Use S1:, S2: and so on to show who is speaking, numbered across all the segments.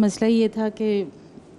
S1: مسئلہ یہ تھا کہ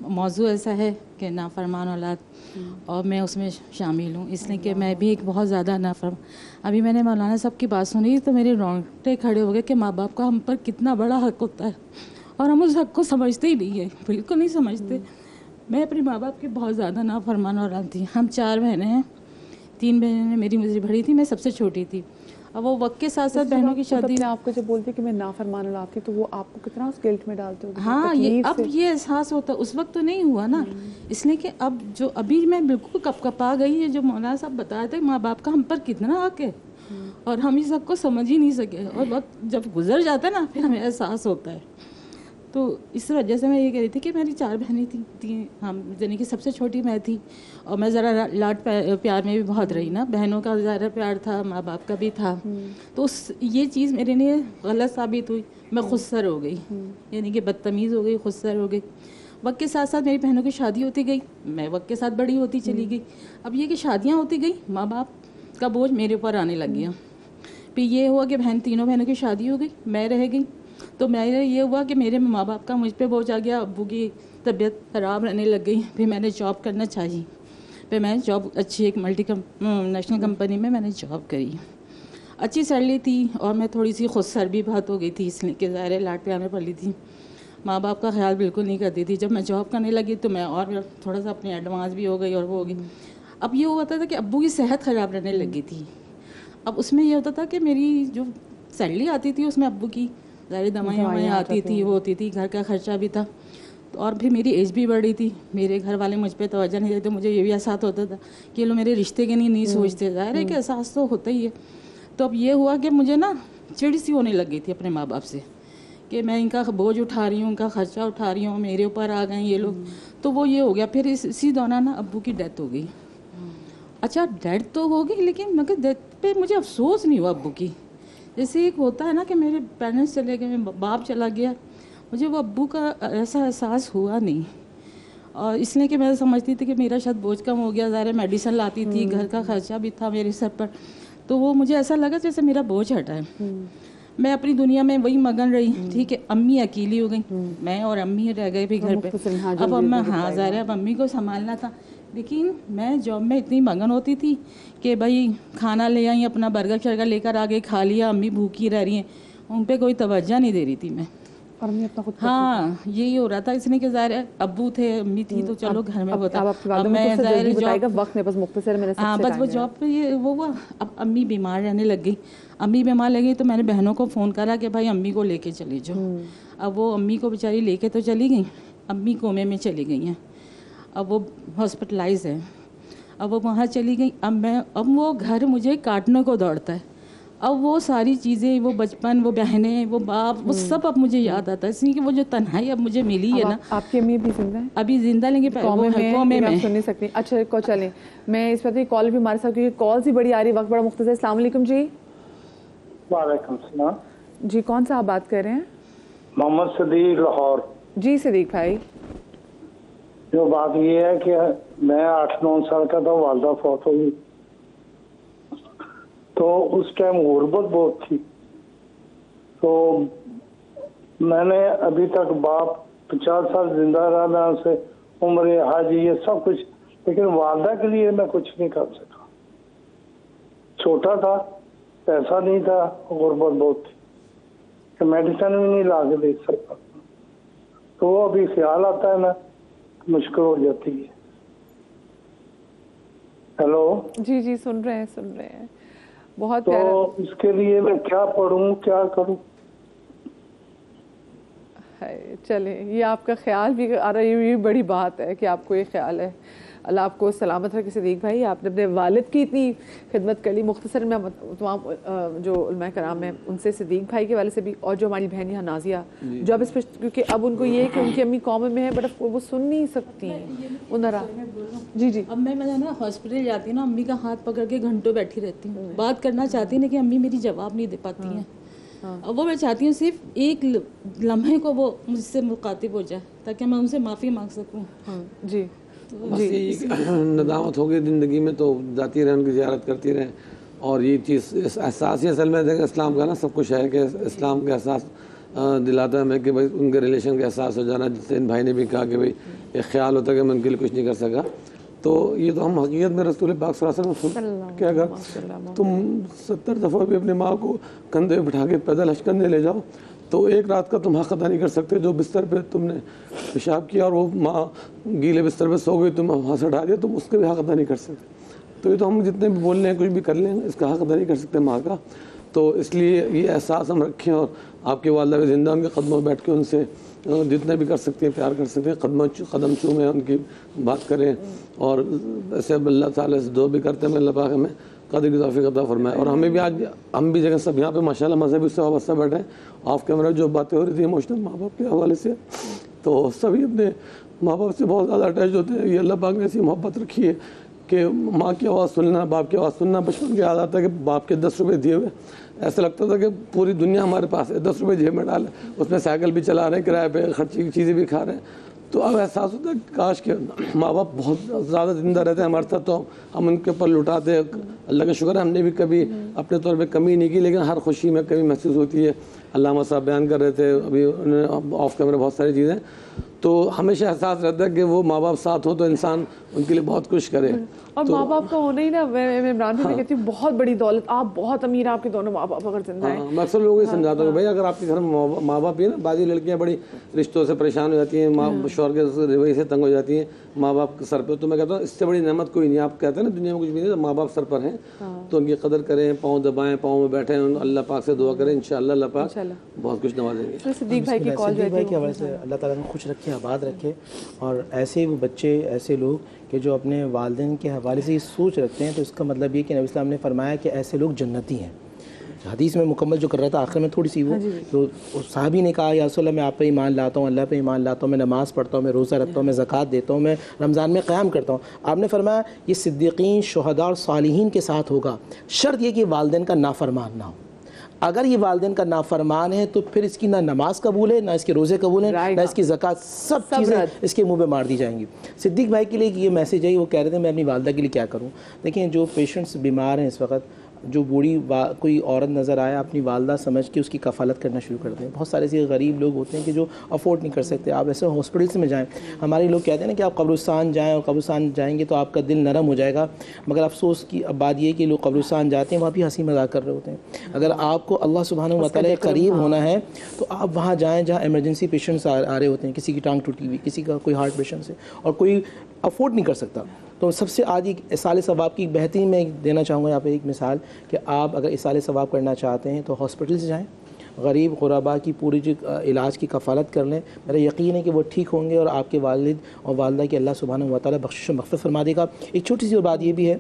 S1: موضوع ایسا ہے کہ نافرمان اولاد اور میں اس میں شامل ہوں، اس لیے کہ میں بھی ایک بہت زیادہ ابھی میں نے مولانا صاحب کی بات سنی تو میرے رونگٹے کھڑے ہو گئے کہ ماں باپ کا ہم پر کتنا بڑا حق ہوتا ہے اور ہم اس حق کو سمجھتے ہی نہیں ہیں، بالکل نہیں سمجھتے. میں اپنے ماں باپ کی بہت زیادہ نافرمان اولاد تھی. ہم 4 بہنیں ہیں، 3 بہنیں میری مجھے بڑی تھی، میں سب سے چھوٹی تھی. اور وہ وقت کے ساتھ ساتھ بہنوں کی شادی.
S2: آپ کو جب بولتی کہ میں نافرمان اولاد تھی تو وہ آپ کو کتنا اس گلٹ میں ڈالتے ہو؟
S1: ہاں، اب یہ احساس ہوتا، اس وقت تو نہیں ہوا نا، اس لیے کہ اب جو ابھی میں بالکل کپکپا گئی ہے. جو مولانا صاحب بتایا تھا ماں باپ کا ہم پر کتنا حق ہے اور ہم اس حق کو سمجھ ہی نہیں سکے، اور وقت جب گزر جاتا ہے نا پھر ہمیں احساس ہوتا ہے. تو اس وجہ سے میں یہ کہہ رہی تھی کہ میری 4 بہنیں تھیں، ہم یعنی کہ سب سے چھوٹی میں تھی، اور میں ذرا لاڈ پیار میں بھی بہت رہی نا، بہنوں کا زیادہ پیار تھا، ماں باپ کا بھی تھا. تو یہ چیز میرے لیے غلط ثابت ہوئی، میں خود سر ہو گئی، یعنی کہ بدتمیز ہو گئی، خود سر ہو گئی. وقت کے ساتھ ساتھ میری بہنوں کی شادی ہوتی گئی، میں وقت کے ساتھ بڑی ہوتی چلی گئی. اب یہ کہ شادیاں ہوتی گئی، ماں باپ کا بوجھ میرے اوپر آنے لگ گیا. پھر یہ ہوا کہ تینوں بہنوں کی شادی ہو گئی، میں رہ گئی. تو میرا یہ ہوا کہ میرے ماں باپ کا مجھ پہ بوجھ آ گیا، ابو کی طبیعت خراب رہنے لگ گئی. پھر میں نے جاب کرنا چاہی، پھر میں جاب اچھی ایک نیشنل کمپنی میں نے جاب کری، اچھی سیلری تھی، اور میں تھوڑی سی خود سر بھی بہت ہو گئی تھی، اس لیے کہ ظاہر لاڈ پیار میں پلی تھی، ماں باپ کا خیال بالکل نہیں کرتی تھی. جب میں جاب کرنے لگی تو میں اور تھوڑا سا اپنے ایڈوانس بھی ہو گئی اور وہ ہو گئی. اب یہ ہوا تھا کہ ابو کی صحت خراب رہنے لگی تھی. اب اس میں یہ ہوتا تھا کہ میری جو سیلری آتی تھی اس میں ابو کی ظاہر دوائیں آتی تھی، وہ ہوتی تھی، گھر کا خرچہ بھی تھا، اور پھر میری ایج بھی بڑی تھی. میرے گھر والے مجھ پہ توجہ نہیں دیتے، مجھے یہ بھی احساس ہوتا تھا کہ لوگ میرے رشتے کے نہیں سوچتے. ظاہر ہے کہ احساس تو ہوتا ہی ہے. تو اب یہ ہوا کہ مجھے نا چڑ سی ہونے لگ گئی تھی اپنے ماں باپ سے کہ میں ان کا بوجھ اٹھا رہی ہوں، ان کا خرچہ اٹھا رہی ہوں، میرے اوپر آ گئے یہ لوگ. تو وہ یہ ہو گیا. پھر اسی دوران نا ابو کی ڈیتھ ہو گئی. اچھا ڈیتھ تو ہو گئی، لیکن مگر ڈیتھ پہ مجھے افسوس نہیں ہوا ابو کی. جیسے ایک ہوتا ہے نا کہ میرے پیرنٹس چلے گئے، باپ چلا گیا، مجھے وہ ابو کا ایسا احساس ہوا نہیں. اور اس لیے کہ میں سمجھتی تھی کہ میرا شاید بوجھ کم ہو گیا، ظاہر میڈیسن لاتی تھی، گھر کا خرچہ بھی تھا میرے سر پر، تو وہ مجھے ایسا لگا جیسے میرا بوجھ ہٹا ہے. میں اپنی دنیا میں وہی مگن رہی. ٹھیک ہے، امی اکیلی ہو گئی، میں اور امی رہ گئے بھی گھر پہ. اب ظاہر ہے اب امی کو سنبھالنا تھا. لیکن میں جاب میں اتنی مگن ہوتی تھی کہ بھائی کھانا لے آئی، اپنا برگر شرگر لے کر آگے کھا لیا، امی بھوکی رہ رہی ہیں، ان پہ کوئی توجہ نہیں دے رہی تھی میں. ہاں یہی ہو رہا تھا. اس لیے کہ ظاہر ہے ابو تھے، امی تھی، تو چلو گھر میں ہوتا. اب میں ظاہر بس وہ جاب پہ یہ وہ ہوا. اب امی بیمار رہنے لگ گئی. امی بیمار لگی تو میں نے بہنوں کو فون کرا کہ بھائی امی کو لے کے چلی جاؤ. اب وہ امی کو بیچاری لے کے تو چلی گئیں، امی کومے میں چلی گئی ہیں. اب وہ ہاسپٹلائز ہے. اب وہ وہاں چلی گئی. اب وہ گھر مجھے کاٹنے کو دوڑتا ہے. اب وہ ساری چیزیں، وہ بچپن، وہ بہنیں، وہ باپ، وہ سب اب مجھے یاد آتا ہے. اس لیے کہ وہ جو تنہائی اب مجھے ملی ہے نا.
S2: آپ کی امی بھی زندہ ہیں؟
S1: ابھی زندہ، لیکن قومے میں
S2: سن نہیں سکتی. اچھا کو چلیں، میں اس وقت کال بھی مار سکتی ہوں، کالز بھی بڑی آ رہی، وقت بڑا مختصر. السلام علیکم جی.
S3: وعلیکم السلام
S2: جی، کون سا آپ بات کر رہے ہیں؟
S3: محمد صدیق، لاہور.
S2: جی صدیق بھائی.
S3: جو بات یہ ہے کہ میں 8-9 سال کا تھا، والدہ فوت ہوئی، تو اس ٹائم غربت بہت تھی. تو میں نے ابھی تک باپ 50 سال زندہ رہا، میں اسے عمر حج یہ سب کچھ، لیکن والدہ کے لیے میں کچھ نہیں کر سکا. چھوٹا تھا، پیسہ نہیں تھا، غربت بہت تھی کہ میڈیسن بھی نہیں لا کے دے سکتا. تو وہ ابھی خیال آتا ہے نا، مشکل ہو جاتی ہے. ہیلو
S2: جی جی، سن رہے ہیں بہت.
S3: تو اس کے لیے میں کیا پڑھوں، کیا کروں؟
S2: چلیں، یہ آپ کا خیال بھی آ رہا ہے، یہ بڑی بات ہے کہ آپ کو یہ خیال ہے. اللہ آپ کو سلامت رکھے صدیق بھائی. آپ نے اپنے والد کی اتنی خدمت کر لی. مختصر میں تمام جو علماء کرام ہیں ان سے، صدیق بھائی کے والے سے بھی، اور جو ہماری بہن یہاں نازیہ، جو اب اس پہ، کیونکہ اب ان کو یہ ہے کہ ان کی امی قوم میں ہے، بٹ وہ سن نہیں سکتی ہیں. جی جی.
S1: اب میں نا ہاسپٹل جاتی ہوں نا، امی کا ہاتھ پکڑ کے گھنٹوں بیٹھی رہتی ہوں. بات کرنا چاہتی ہیں کہ امی میری جواب نہیں دے پاتی ہیں. اب وہ میں چاہتی ہوں صرف ایک لمحے کو وہ مجھ سے مخاطب ہو جائے تاکہ میں ان سے معافی مانگ سکوں.
S2: جی
S4: بس یہی ندامت ہو گئی زندگی میں، تو جاتی رہیں، ان کی زیارت کرتی رہیں. اور یہ چیز احساس ہی اصل میں اسلام کا نا سب کچھ ہے کہ اسلام کے احساس دلاتا ہے ہمیں کہ بھائی ان کے ریلیشن کا احساس ہو جانا، جس سے ان بھائی نے بھی کہا کہ بھائی ایک خیال ہوتا ہے کہ میں ان کے لیے کچھ نہیں کر سکا. تو یہ تو ہم حقیقت میں رسول پاک صلی اللہ علیہ وسلم سن کہ اگر تم 70 دفعہ بھی اپنے ماں کو کندھے بٹھا کے پیدل حج کرنے لے جاؤ تو ایک رات کا تم حق ادا نہیں کر سکتے. جو بستر پہ تم نے پیشاب کیا اور وہ ماں گیلے بستر پہ سو گئی، تم وہاں سے اٹھا دیا، تم اس کے بھی حق ادا نہیں کر سکتے. تو یہ تو ہم جتنے بھی بول لیں کچھ بھی کر لیں اس کا حق ادا نہیں کر سکتے ماں کا. تو اس لیے یہ احساس ہم رکھیں اور آپ کے والدہ بھی زندہ ان کے قدموں میں بیٹھ کے ان سے جتنے بھی کر سکتے ہیں پیار کر سکتے ہیں، قدم چومیں، ان کی بات کریں. اور ایسے اللہ تعالیٰ سے دعا بھی کرتے ہیں اللہ پاک ہمیں قدر کی توفیق عطا فرمائے. اور ہمیں بھی آج ہم بھی جگہ سب یہاں پہ ماشاء اللہ مذہبی سے وابستہ بیٹھے ہیں. آف کیمرہ جو باتیں ہو رہی تھی ایموشنل ماں باپ کے حوالے سے، تو سبھی اپنے ماں باپ سے بہت زیادہ اٹیچ ہوتے ہیں. یہ اللہ پاک نے ایسی محبت رکھی ہے کہ ماں کی آواز سننا، باپ کی آواز سننا. بچپن کے یاد آتا ہے کہ باپ کے 10 روپے دیے ہوئے ایسا لگتا تھا کہ پوری دنیا ہمارے پاس ہے، 10 روپے جیب میں ڈالے، اس میں سائیکل بھی چلا رہے ہیں، کرایہ پہ خرچی کی چیزیں بھی کھا رہے ہیں. تو اب احساس ہوتا ہے کاش کہ ماں باپ بہت زیادہ زندہ رہتے ہیں ہمارے ساتھ تو ہم ان کے اوپر لٹاتے. اللہ کا شکر ہے ہم نے بھی کبھی اپنے طور پہ کمی نہیں کی، لیکن ہر خوشی میں کمی محسوس ہوتی ہے. علامہ صاحب بیان کر رہے تھے ابھی آف کیمرہ بہت ساری چیزیں. تو ہمیشہ احساس رہتا ہے کہ وہ ماں باپ ساتھ ہوں تو انسان ان کے لیے بہت کچھ کرے.
S2: اور ماں باپ کا ہونا ہی نا، میں عمران بھی کہتی ہوں بہت بڑی دولت. آپ بہت امیر، آپ کے دونوں ماں باپ اگر زندہ ہیں.
S4: میں اکثر لوگوں کو سمجھاتا ہوں بھائی اگر آپ کے گھر میں ماں باپ بھی نا، بعضی لڑکیاں بڑی رشتوں سے پریشان ہو جاتی ہیں، ماں شوہر کے رویے سے تنگ ہو جاتی ہیں ماں باپ کے سر پہ. تو میں کہتا ہوں اس سے بڑی نعمت کوئی نہیں. آپ کہتے ہیں نا دنیا میں کچھ بھی نہیں، ماں باپ سر پر ہیں تو ان کی قدر کریں، پاؤں دبائیں، پاؤں میں بیٹھیں، اللہ پاک سے دعا کریں، انشاءاللہ اللہ پاک بہت کچھ نوازیں گے.
S2: صدیق بھائی کی کال
S5: صدیق بھائی کے حوالے سے اللہ تعالیٰ نے خوش رکھے، آباد رکھے. اور ایسے وہ بچے، ایسے لوگ کہ جو اپنے والدین کے حوالے سے یہ سوچ رکھتے ہیں، تو اس کا مطلب یہ کہ نبی اسلام نے فرمایا کہ ایسے لوگ جنتی ہیں. حدیث میں مکمل جو کر رہا تھا آخر میں تھوڑی سی وہ تو صحابی نے کہا یا رسول اللہ میں آپ پہ ایمان لاتا ہوں، اللہ پہ ایمان لاتا ہوں، میں نماز پڑھتا ہوں، میں روزہ رکھتا ہوں، میں زکوٰۃ دیتا ہوں، میں رمضان میں قیام کرتا ہوں. آپ نے فرمایا یہ صدیقین، شہداء اور صالحین کے ساتھ ہوگا، شرط یہ کہ والدین کا نافرمان نہ ہو. اگر یہ والدین کا نافرمان ہے تو پھر اس کی نہ نماز قبول ہے، نہ اس کے روزے قبول ہیں، نہ اس کی زکوٰۃ، سب چیزیں اس کے منہ پہ مار دی جائیں گی. صدیق بھائی کے لیے یہ میسیج ہے، وہ کہہ رہے تھے میں اپنی والدہ کے لیے کیا کروں. دیکھیں جو پیشنٹس بیمار ہیں اس وقت، جو بوڑھی کوئی عورت نظر آئے اپنی والدہ سمجھ کے اس کی کفالت کرنا شروع کر دیں. بہت سارے ایسے غریب لوگ ہوتے ہیں کہ جو افورڈ نہیں کر سکتے. آپ ایسے ہاسپٹلس میں جائیں، ہمارے لوگ کہتے ہیں نا کہ آپ قبرستان جائیں اور قبرستان جائیں گے تو آپ کا دل نرم ہو جائے گا، مگر افسوس کی بات یہ ہے کہ لوگ قبرستان جاتے ہیں وہاں بھی ہنسی مذاق کر رہے ہوتے ہیں. اگر آپ کو اللہ سبحانہ و تعالیٰ کے قریب ہونا ہے تو آپ وہاں جائیں جہاں ایمرجنسی پیشنٹس آ رہے ہوتے ہیں، کسی کی ٹانگ ٹوٹی ہوئی، کسی کا کوئی ہارٹ پیشنٹ ہے اور کوئی افورڈ نہیں کر سکتا. تو سب سے آج ایک اصال ثواب کی بہترین میں دینا چاہوں گا یہاں پہ ایک مثال کہ آپ اگر اصال ثواب کرنا چاہتے ہیں تو ہاسپٹل سے جائیں، غریب غربا کی پوری جو علاج کی کفالت کر لیں. میرا یقین ہے کہ وہ ٹھیک ہوں گے اور آپ کے والد اور والدہ کی اللہ سبحانہ و تعالیٰ بخشش و مغفرت فرما دے گا. ایک چھوٹی سی اور بات یہ بھی ہے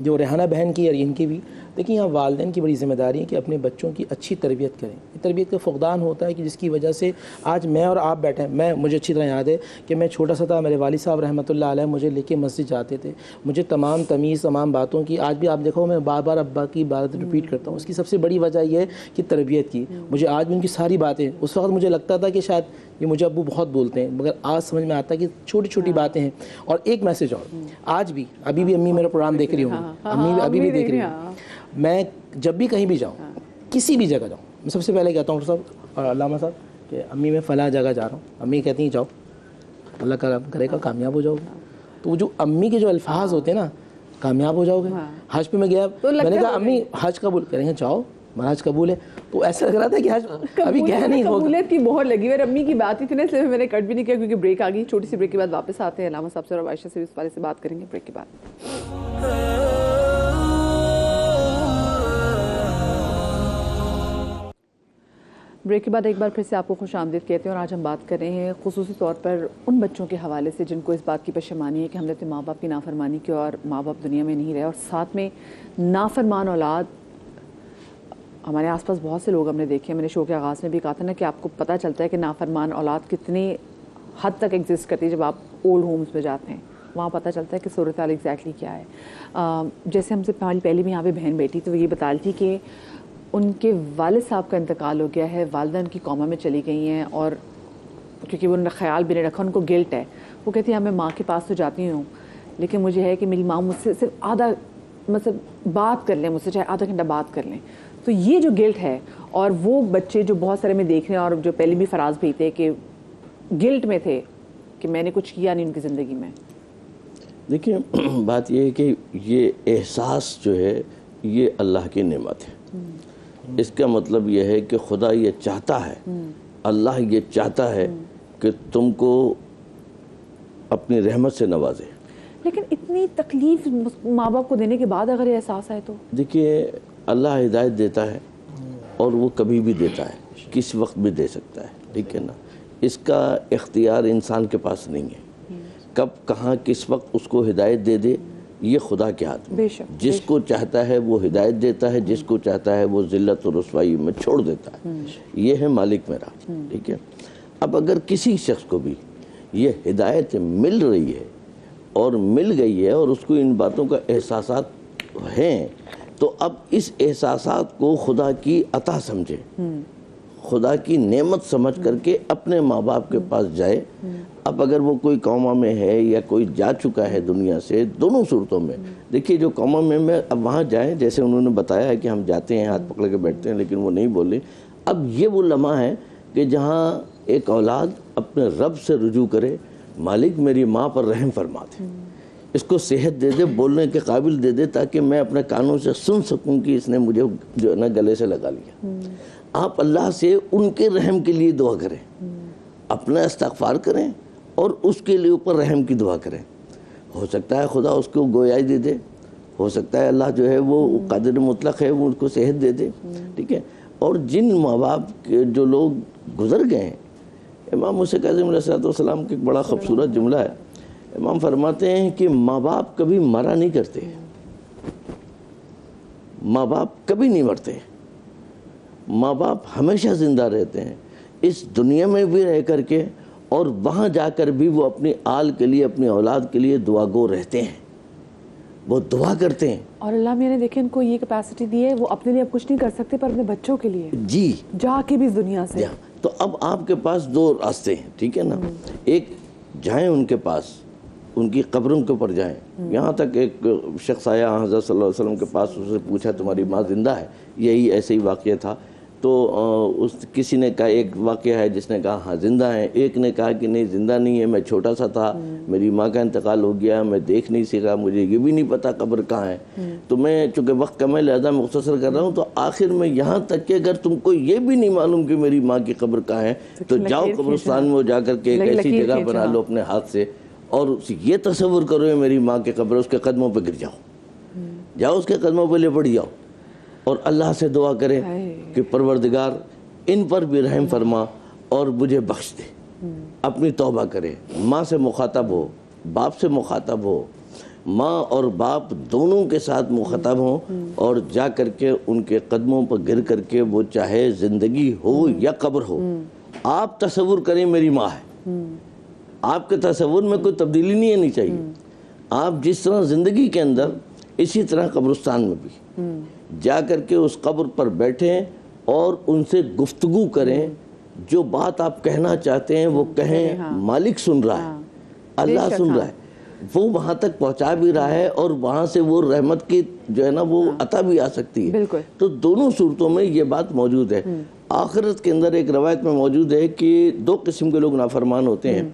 S5: جو ریحانہ بہن کی اور ان کی بھی، دیکھیں یہاں والدین کی بڑی ذمہ داری ہے کہ اپنے بچوں کی اچھی تربیت کریں. تربیت کا فقدان ہوتا ہے کہ جس کی وجہ سے آج میں اور آپ بیٹھے ہیں. مجھے اچھی طرح یاد ہے کہ میں چھوٹا سا تھا، میرے والد صاحب رحمۃ اللہ علیہ مجھے لے کے مسجد جاتے تھے. مجھے تمام تمیز، تمام باتوں کی آج بھی آپ دیکھو میں بار بار ابا کی بات رپیٹ کرتا ہوں. اس کی سب سے بڑی وجہ یہ ہے کہ تربیت کی. مجھے آج بھی ان کی ساری باتیں، اس وقت مجھے لگتا تھا کہ شاید یہ مجھے ابو بہت بولتے ہیں، مگر آج سمجھ میں آتا ہے کہ چھوٹی چھوٹی باتیں ہیں. اور ایک میسج اور، آج بھی ابھی بھی امی میرا پروگرام دیکھ رہی ہوں، امی ابھی بھی دیکھ رہی ہوں. میں جب بھی کہیں بھی جاؤں، کسی بھی جگہ جاؤں، میں سب سے پہلے کہتا ہوں صاحب اور علامہ صاحب کہ امی میں فلاں جگہ جا رہا ہوں. امی کہتی ہیں جاؤ، اللہ کرے گا کامیاب ہو جاؤ گے. تو وہ جو امی کے جو الفاظ ہوتے ہیں نا، کامیاب ہو جاؤ گے. حج پہ میں گیا، میں نے کہا امی حج قبول کریں گے، جاؤ حج قبول ہے. تو ایسا لگ رہا تھا کہ حج ابھی گیا نہیں ہوگا.
S2: قبولیت کی مہر لگی ہوئی. امی کی بات ہی تھی نا، اس لیے میں نے کٹ بھی نہیں کیا کیونکہ بریک آ گئی. چھوٹی سی بریک کے بعد واپس آتے ہیں علامہ صاحب سے اور عائشہ سے اس بارے سے بات کریں گے بریک کے بعد. بریک کے بعد ایک بار پھر سے آپ کو خوش آمدید کہتے ہیں اور آج ہم بات کر رہے ہیں خصوصی طور پر ان بچوں کے حوالے سے جن کو اس بات کی پشیمانی ہے کہ ہم نے اپنے ماں باپ کی نافرمانی کی اور ماں باپ دنیا میں نہیں رہے. اور ساتھ میں نافرمان اولاد ہمارے آس پاس بہت سے لوگ ہم نے دیکھے. میں نے شو کے آغاز میں بھی کہا تھا نا کہ آپ کو پتہ چلتا ہے کہ نافرمان اولاد کتنی حد تک ایگزسٹ کرتی ہے جب آپ اولڈ ہومز میں جاتے ہیں. وہاں پتہ چلتا ہے کہ صورتحال ایگزیکٹلی کیا ہے. جیسے ہم سے پہلے بھی یہاں پہ بہن بیٹی تو یہ بتا رہی تھی کہ ان کے والد صاحب کا انتقال ہو گیا ہے، والدہ ان کی کوما میں چلی گئی ہیں اور کیونکہ وہ انہوں نے خیال بھی نہیں رکھا، ان کو گلٹ ہے. وہ کہتی ہیں میں ماں کے پاس تو جاتی ہوں لیکن مجھے ہے کہ میری ماں مجھ سے صرف آدھا مطلب بات کر لیں، مجھ سے چاہے آدھا گھنٹہ بات کر لیں. تو یہ جو گلٹ ہے، اور وہ بچے جو بہت سارے میں دیکھ رہے ہیں اور جو پہلے بھی فراز بھی تھے کہ گلٹ میں تھے کہ میں نے کچھ کیا نہیں ان کی زندگی میں.
S6: دیکھیں بات یہ ہے کہ یہ احساس جو ہے یہ اللہ کی نعمت ہے. اس کا مطلب یہ ہے کہ خدا یہ چاہتا ہے، اللہ یہ چاہتا ہے کہ تم کو اپنی رحمت سے نوازے.
S2: لیکن اتنی تکلیف ماں باپ کو دینے کے بعد اگر یہ احساس ہے تو
S6: دیکھیے اللہ ہدایت دیتا ہے اور وہ کبھی بھی دیتا ہے، کس وقت بھی دے سکتا ہے، ٹھیک ہے نا. اس کا اختیار انسان کے پاس نہیں ہے، کب کہاں کس وقت اس کو ہدایت دے دے یہ خدا کے ہاتھ میں. جس کو چاہتا ہے وہ ہدایت دیتا ہے، جس کو چاہتا ہے وہ ذلت اور رسوائی میں چھوڑ دیتا ہے. یہ ہے مالک میرا، ٹھیک ہے. اب اگر کسی شخص کو بھی یہ ہدایت مل رہی ہے اور مل گئی ہے اور اس کو ان باتوں کا احساسات ہیں، تو اب اس احساسات کو خدا کی عطا سمجھے، خدا کی نعمت سمجھ کر کے اپنے ماں باپ کے پاس جائے. اب اگر وہ کوئی قوما میں ہے یا کوئی جا چکا ہے دنیا سے، دونوں صورتوں میں دیکھیے جو قوما میں اب وہاں جائیں، جیسے انہوں نے بتایا ہے کہ ہم جاتے ہیں ہاتھ پکڑ کے بیٹھتے ہیں لیکن وہ نہیں بولے. اب یہ وہ لمحہ ہے کہ جہاں ایک اولاد اپنے رب سے رجوع کرے، مالک میری ماں پر رحم فرما دے، اس کو صحت دے دے، بولنے کے قابل دے دے، تاکہ میں اپنے کانوں سے سن سکوں کہ اس نے مجھے جو ہے نا گلے سے لگا لیا. آپ اللہ سے ان کے رحم کے لیے دعا کریں، اپنا استغفار کریں اور اس کے لیے اوپر رحم کی دعا کریں. ہو سکتا ہے خدا اس کو گویائی دے دے، ہو سکتا ہے اللہ جو ہے وہ قادر مطلق ہے، وہ ان کو صحت دے دے، ٹھیک ہے. اور جن ماں باپ کے جو لوگ گزر گئے ہیں، امام موسیٰ کاظم علیہ السلام کا ایک بڑا خوبصورت جملہ ہے. امام فرماتے ہیں کہ ماں باپ کبھی مرا نہیں کرتے، ماں باپ کبھی نہیں مرتے، ماں باپ ہمیشہ زندہ رہتے ہیں، اس دنیا میں بھی رہ کر کے اور وہاں جا کر بھی وہ اپنی آل کے لیے، اپنی اولاد کے لیے دعا گو رہتے ہیں، وہ دعا کرتے ہیں.
S2: اور اللہ میاں نے دیکھیں ان کو یہ کیپیسٹی دی ہے، وہ اپنے لیے اب کچھ نہیں کر سکتے پر اپنے بچوں کے لیے
S6: جی
S2: جا کے بھی اس دنیا سے.
S6: تو اب آپ کے پاس دو راستے ہیں، ٹھیک ہے نا. ایک جائیں ان کے پاس، ان کی قبروں کے اوپر جائیں. یہاں تک ایک شخص آیا حضرت صلی اللہ علیہ وسلم کے پاس، اس سے پوچھا تمہاری ماں زندہ ہے؟ یہی ایسے ہی واقعہ تھا. تو کسی نے کہا، ایک واقعہ ہے جس نے کہا ہاں زندہ ہیں، ایک نے کہا کہ نہیں زندہ نہیں ہے، میں چھوٹا سا تھا، میری ماں کا انتقال ہو گیا، میں دیکھ نہیں سکا، مجھے یہ بھی نہیں پتا قبر کہاں ہے. تو میں چونکہ وقت کم ہے لہذا مختصر کر رہا ہوں. تو آخر میں یہاں تک کہ اگر تم کو یہ بھی نہیں معلوم کہ میری ماں کی قبر کہاں ہے تو جاؤ قبرستان میں جا کر کے ایک ایسی جگہ بنا لو اپنے ہاتھ سے اور یہ تصور کرو میری ماں کی قبر، اس کے قدموں پہ گر جاؤ، اس کے قدموں پہ لپٹ جاؤ اور اللہ سے دعا کرے کہ پروردگار ان پر بھی رحم فرما اور مجھے بخش دے. اپنی توبہ کرے، ماں سے مخاطب ہو، باپ سے مخاطب ہو، ماں اور باپ دونوں کے ساتھ مخاطب ہوں اور جا کر کے ان کے قدموں پر گر کر کے، وہ چاہے زندگی ہو یا قبر ہو، آپ تصور کریں میری ماں ہے. آپ کے تصور میں کوئی تبدیلی نہیں آنی چاہیے. آپ جس طرح زندگی کے اندر اسی طرح قبرستان میں بھی جا کر کے اس قبر پر بیٹھیں اور ان سے گفتگو کریں. جو بات آپ کہنا چاہتے ہیں وہ کہیں، مالک سن رہا ہے، اللہ سن رہا ہے، وہ وہاں تک پہنچا بھی رہا ہے اور وہاں سے وہ رحمت کی جو ہے نا وہ عطا بھی آ سکتی ہے. تو دونوں صورتوں میں یہ بات موجود ہے. آخرت کے اندر ایک روایت میں موجود ہے کہ دو قسم کے لوگ نافرمان ہوتے ہیں.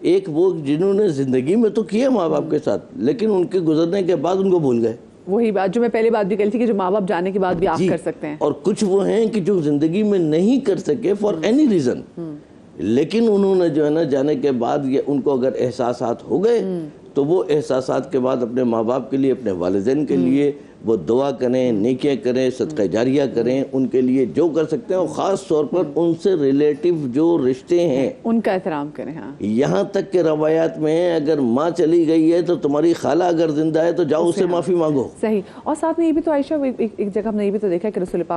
S6: ایک وہ جنہوں نے زندگی میں تو کیا ماں باپ کے ساتھ لیکن ان کے گزرنے کے بعد ان کو بھول گئے.
S2: وہی بات جو میں پہلے بات بھی کہی تھی کہ جو ماں باپ جانے کے بعد بھی آپ کر سکتے ہیں.
S6: اور کچھ وہ ہیں کہ جو زندگی میں نہیں کر سکے فار اینی ریزن، لیکن انہوں نے جو ہے نا جانے کے بعد یہ ان کو اگر احساسات ہو گئے تو وہ احساسات کے بعد اپنے ماں باپ کے لیے، اپنے والدین کے لیے وہ دعا کریں، نیکیاں کریں، صدقہ جاریہ کریں، ان کے لیے جو کر سکتے ہیں. اور خاص طور پر ان سے ریلیٹیو جو رشتے ہیں
S2: ان کا احترام کریں. ہاں
S6: یہاں تک کہ روایات میں اگر ماں چلی گئی ہے تو تمہاری خالہ اگر زندہ ہے تو جاؤ اس سے معافی مانگو.
S2: صحیح. اور ساتھ میں یہ بھی تو عائشہ ایک جگہ ہم نے یہ بھی تو دیکھا کہ رسول پاک